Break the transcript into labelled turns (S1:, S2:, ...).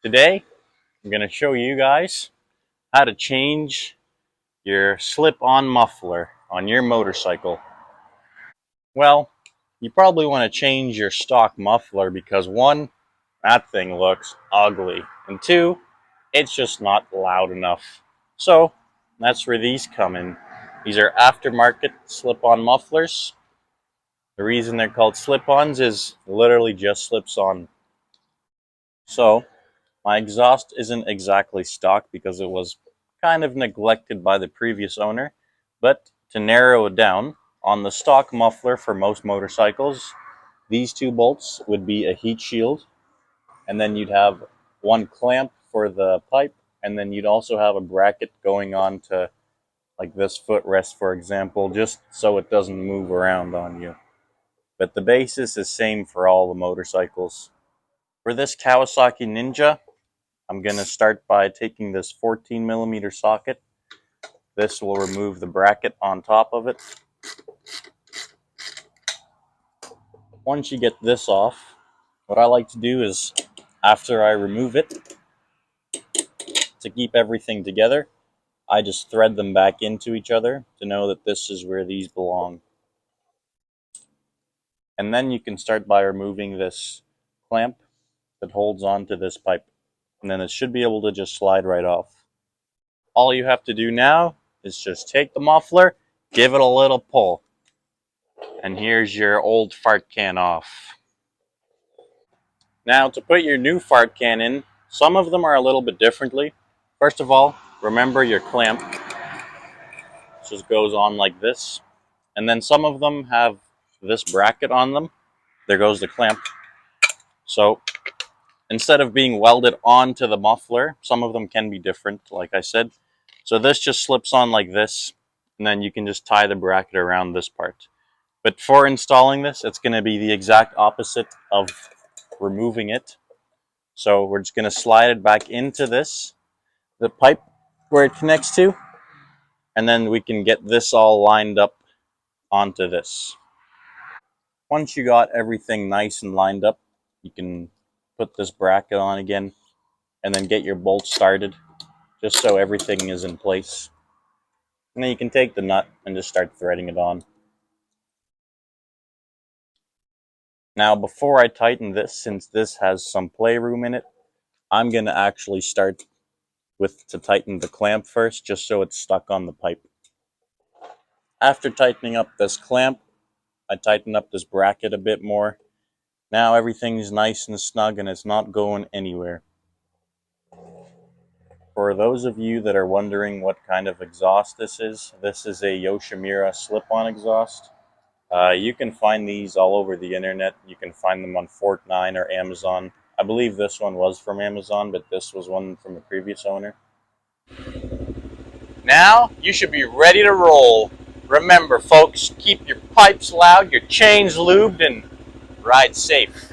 S1: Today, I'm going to show you guys how to change your slip-on muffler on your motorcycle. Well, you probably want to change your stock muffler because one, that thing looks ugly, and two, it's just not loud enough. So, that's where these come in. These are aftermarket slip-on mufflers. The reason they're called slip-ons is literally just slips on. So, my exhaust isn't exactly stock because it was kind of neglected by the previous owner, but to narrow it down, on the stock muffler for most motorcycles, these two bolts would be a heat shield, and then you'd have one clamp for the pipe, and then you'd also have a bracket going on to like this footrest, for example, just so it doesn't move around on you. But the basis is same for all the motorcycles. For this Kawasaki Ninja, I'm going to start by taking this 14mm socket. This will remove the bracket on top of it. Once you get this off, what I like to do is, after I remove it, to keep everything together, I just thread them back into each other to know that this is where these belong. And then you can start by removing this clamp that holds on to this pipe. And then it should be able to just slide right off. All you have to do now is just take the muffler, give it a little pull. And here's your old fart can off. Now to put your new fart can in, some of them are a little bit differently. First of all, remember your clamp just goes on like this. And then some of them have this bracket on them. There goes the clamp. So instead of being welded onto the muffler, some of them can be different, like I said. So this just slips on like this, and then you can just tie the bracket around this part. But for installing this, it's going to be the exact opposite of removing it. So we're just going to slide it back into the pipe where it connects to, and then we can get this all lined up onto this. Once you got everything nice and lined up, you can put this bracket on again and then get your bolt started just so everything is in place. And then you can take the nut and just start threading it on. Now before I tighten this, since this has some playroom in it, I'm going to actually start to tighten the clamp first, just so it's stuck on the pipe. After tightening up this clamp, I tighten up this bracket a bit more. Now everything's nice and snug and it's not going anywhere. For those of you that are wondering what kind of exhaust this is a Yoshimura slip-on exhaust. You can find these all over the internet. You can find them on Fortnite or Amazon. I believe this one was from Amazon, but this was one from a previous owner. Now, you should be ready to roll. Remember, folks, keep your pipes loud, your chains lubed, and ride safe.